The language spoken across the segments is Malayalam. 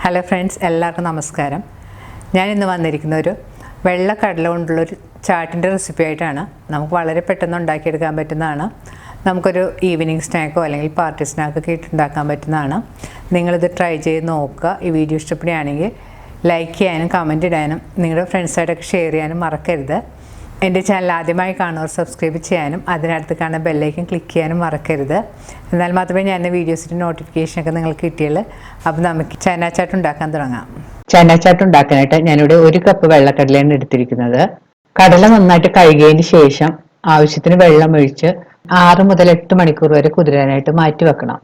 ഹലോ ഫ്രണ്ട്സ്, എല്ലാവർക്കും നമസ്കാരം. ഞാൻ ഇന്ന് വന്നിരിക്കുന്ന ഒരു വെള്ള കടല കൊണ്ടുള്ളൊരു ചാട്ടിൻ്റെ റെസിപ്പി ആയിട്ടാണ്. നമുക്ക് വളരെ പെട്ടെന്ന് ഉണ്ടാക്കിയെടുക്കാൻ പറ്റുന്നതാണ്. നമുക്കൊരു ഈവനിങ് സ്നാക്കോ അല്ലെങ്കിൽ പാർട്ടി സ്നാക്കൊക്കെ ഇട്ടുണ്ടാക്കാൻ പറ്റുന്നതാണ്. നിങ്ങളിത് ട്രൈ ചെയ്ത് നോക്കുക. ഈ വീഡിയോ ഇഷ്ടപ്പെടുകയാണെങ്കിൽ ലൈക്ക് ചെയ്യാനും കമൻറ്റ് ഇടാനും നിങ്ങളുടെ ഫ്രണ്ട്സായിട്ടൊക്കെ ഷെയർ ചെയ്യാനും മറക്കരുത്. എൻ്റെ ചാനൽ ആദ്യമായി കാണുന്നവർ സബ്സ്ക്രൈബ് ചെയ്യാനും അതിനടുത്ത് കാണുന്ന ബെല്ലൈക്കൻ ക്ലിക്ക് ചെയ്യാനും മറക്കരുത്. എന്നാൽ മാത്രമേ ഞാൻ വീഡിയോസിൻ്റെ നോട്ടിഫിക്കേഷനൊക്കെ നിങ്ങൾക്ക് കിട്ടിയുള്ളൂ. അപ്പോൾ നമുക്ക് ചന ചാട്ട് ഉണ്ടാക്കാൻ തുടങ്ങാം. ചന ചാട്ട് ഉണ്ടാക്കാനായിട്ട് ഞാനിവിടെ 1 കപ്പ് വെള്ളക്കടലയാണ് എടുത്തിരിക്കുന്നത്. കടല നന്നായിട്ട് കഴുകിയതിന് ശേഷം ആവശ്യത്തിന് വെള്ളം ഒഴിച്ച് 6 മുതൽ 8 മണിക്കൂർ വരെ കുതിരാനായിട്ട് മാറ്റി വെക്കണം.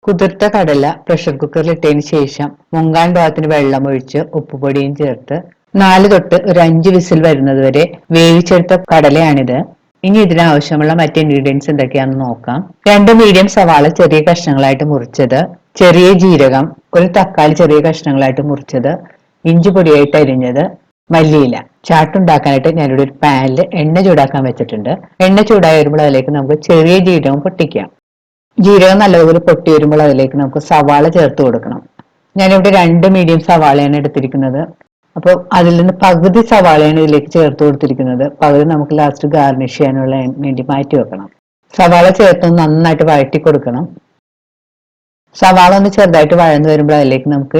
കുതിർത്ത കടല പ്രഷർ കുക്കറിൽ ഇട്ടതിന് ശേഷം മുങ്കാൻ ഭാഗത്തിന് വെള്ളം ഒഴിച്ച് ഉപ്പുപൊടിയും ചേർത്ത് 4 തൊട്ട് ഒരു 5 വിസിൽ വരുന്നത് വരെ വേവിച്ചെടുത്ത കടലയാണിത്. ഇനി ഇതിനാവശ്യമുള്ള മറ്റ് ഇൻഗ്രീഡിയൻസ് എന്തൊക്കെയാണെന്ന് നോക്കാം. 2 മീഡിയം സവാള ചെറിയ കഷ്ണങ്ങളായിട്ട് മുറിച്ചത്, ചെറിയ ജീരകം, ഒരു തക്കാളി ചെറിയ കഷ്ണങ്ങളായിട്ട് മുറിച്ചത്, ഇഞ്ചി പൊടിയായിട്ട് അരിഞ്ഞത്, മല്ലിയില. ചാട്ടുണ്ടാക്കാനായിട്ട് ഞാനിവിടെ ഒരു പാനിൽ എണ്ണ ചൂടാക്കാൻ വെച്ചിട്ടുണ്ട്. എണ്ണ ചൂടായി വരുമ്പോൾ അതിലേക്ക് നമുക്ക് ചെറിയ ജീരകം പൊട്ടിക്കാം. ജീരകം നല്ലതുപോലെ പൊട്ടി വരുമ്പോൾ അതിലേക്ക് നമുക്ക് സവാള ചേർത്ത് കൊടുക്കണം. ഞാനിവിടെ 2 മീഡിയം സവാളയാണ് എടുത്തിരിക്കുന്നത്. അപ്പോൾ അതിൽ നിന്ന് പകുതി സവാളയാണ് ഇതിലേക്ക് ചേർത്ത് കൊടുത്തിരിക്കുന്നത്. പകുതി നമുക്ക് ലാസ്റ്റ് ഗാർണിഷ് ചെയ്യാനുള്ള വേണ്ടി മാറ്റി വെക്കണം. സവാള ചേർത്ത് നന്നായിട്ട് വഴറ്റി കൊടുക്കണം. സവാള ഒന്ന് ചെറുതായിട്ട് വഴന്നു വരുമ്പോൾ അതിലേക്ക് നമുക്ക്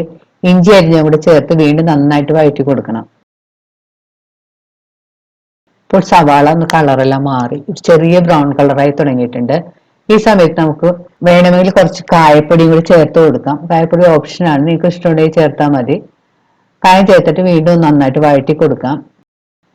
ഇഞ്ചി അരിഞ്ഞതും കൂടി ചേർത്ത് വീണ്ടും നന്നായിട്ട് വഴറ്റി കൊടുക്കണം. ഇപ്പോൾ സവാള ഒന്ന് കളറെല്ലാം മാറി ചെറിയ ബ്രൗൺ കളറായി തുടങ്ങിയിട്ടുണ്ട്. ഈ സമയത്ത് നമുക്ക് വേണമെങ്കിൽ കുറച്ച് കായപ്പൊടിയും കൂടി ചേർത്ത് കൊടുക്കാം. കായപ്പൊടി ഓപ്ഷനാണ്, നിങ്ങൾക്ക് ഇഷ്ടമുണ്ടെങ്കിൽ ചേർത്താൽ മതി. കായം ചേർത്തിട്ട് വീണ്ടും നന്നായിട്ട് വഴറ്റി കൊടുക്കാം.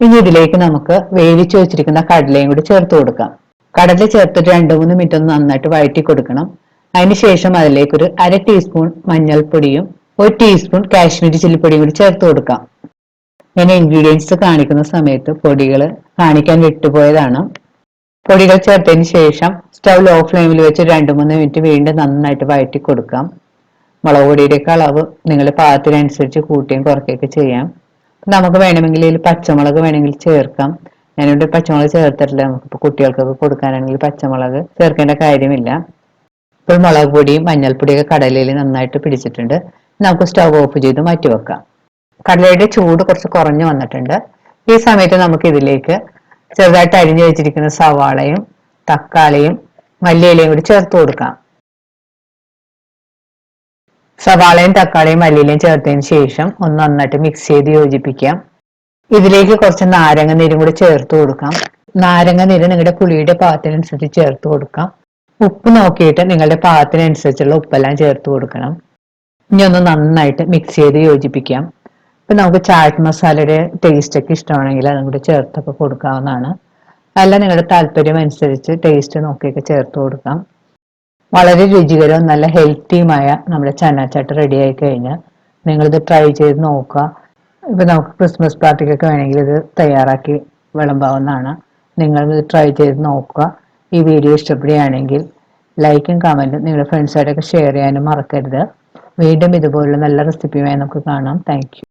ഇനി ഇതിലേക്ക് നമുക്ക് വേവിച്ച് വെച്ചിരിക്കുന്ന കടലയും കൂടി ചേർത്ത് കൊടുക്കാം. കടല ചേർത്തിട്ട് 2-3 മിനിറ്റ് ഒന്ന് നന്നായിട്ട് വഴറ്റി കൊടുക്കണം. അതിനുശേഷം അതിലേക്ക് ഒരു 1/2 ടീസ്പൂൺ മഞ്ഞൾപ്പൊടിയും 1 ടീസ്പൂൺ കാശ്മീരി ചില്ലിപ്പൊടിയും കൂടി ചേർത്ത് കൊടുക്കാം. ഞാൻ ഇൻഗ്രീഡിയൻസ് കാണിക്കുന്ന സമയത്ത് പൊടികൾ കാണിക്കാൻ വിട്ടുപോയതാണ്. പൊടികൾ ചേർത്തതിന് ശേഷം സ്റ്റൗ ലോ ഫ്ലെയിമിൽ വെച്ച് 2-3 മിനിറ്റ് വീണ്ടും നന്നായിട്ട് വഴറ്റി കൊടുക്കാം. മുളക് പൊടിയുടെയൊക്കെ അളവ് നിങ്ങളുടെ പാകത്തിനനുസരിച്ച് കൂട്ടുകയും കുറയ്ക്കുകയൊക്കെ ചെയ്യാം. നമുക്ക് വേണമെങ്കിൽ ഇതിൽ പച്ചമുളക് വേണമെങ്കിൽ ചേർക്കാം. ഞാനിവിടെ പച്ചമുളക് ചേർത്തിട്ടില്ല. നമുക്കിപ്പോൾ കുട്ടികൾക്കൊക്കെ കൊടുക്കാനാണെങ്കിൽ പച്ചമുളക് ചേർക്കേണ്ട കാര്യമില്ല. ഇപ്പോൾ മുളക് പൊടിയും മഞ്ഞൾപ്പൊടിയൊക്കെ കടലയിൽ നന്നായിട്ട് പിടിച്ചിട്ടുണ്ട്. നമുക്ക് സ്റ്റവ് ഓഫ് ചെയ്ത് മാറ്റി വെക്കാം. കടലയുടെ ചൂട് കുറച്ച് കുറഞ്ഞു വന്നിട്ടുണ്ട്. ഈ സമയത്ത് നമുക്ക് ഇതിലേക്ക് ചെറുതായിട്ട് അരിഞ്ഞു വെച്ചിരിക്കുന്ന സവാളയും തക്കാളിയും മല്ലിയിലയും കൂടി ചേർത്ത് കൊടുക്കാം. സവാളയും തക്കാളിയും മല്ലിയിലയും ചേർത്തതിന് ശേഷം ഒന്ന് നന്നായിട്ട് മിക്സ് ചെയ്ത് യോജിപ്പിക്കാം. ഇതിലേക്ക് കുറച്ച് നാരങ്ങ നീരും കൂടി ചേർത്ത് കൊടുക്കാം. നാരങ്ങ നീര് നിങ്ങളുടെ പുളിയുടെ പാകത്തിനനുസരിച്ച് ചേർത്ത് കൊടുക്കാം. ഉപ്പ് നോക്കിയിട്ട് നിങ്ങളുടെ പാകത്തിനനുസരിച്ചുള്ള ഉപ്പെല്ലാം ചേർത്ത് കൊടുക്കണം. ഇനി ഒന്ന് നന്നായിട്ട് മിക്സ് ചെയ്ത് യോജിപ്പിക്കാം. ഇപ്പൊ നമുക്ക് ചാറ്റ് മസാലയുടെ ടേസ്റ്റ് ഒക്കെ ഇഷ്ടമാണെങ്കിൽ അതും കൂടി ചേർത്തൊക്കെ കൊടുക്കാവുന്നതാണ്. അല്ല നിങ്ങളുടെ താല്പര്യം അനുസരിച്ച് ടേസ്റ്റ് നോക്കിയൊക്കെ ചേർത്ത് കൊടുക്കാം. വളരെ രുചികരവും നല്ല ഹെൽത്തിയുമായ നമ്മുടെ ചന ചാട്ട് റെഡി ആയി കഴിഞ്ഞാൽ നിങ്ങളിത് ട്രൈ ചെയ്ത് നോക്കുക. ഇപ്പം നമുക്ക് ക്രിസ്മസ് പാർട്ടിക്കൊക്കെ വേണമെങ്കിൽ ഇത് തയ്യാറാക്കി വിളമ്പാവുന്നതാണ്. നിങ്ങളിത് ട്രൈ ചെയ്ത് നോക്കുക. ഈ വീഡിയോ ഇഷ്ടപ്പെടുകയാണെങ്കിൽ ലൈക്കും കമൻറ്റും നിങ്ങളുടെ ഫ്രണ്ട്സായിട്ടൊക്കെ ഷെയർ ചെയ്യാനും മറക്കരുത്. വീണ്ടും ഇതുപോലുള്ള നല്ല റെസിപ്പിയുമായി നമുക്ക് കാണാം. Thank you.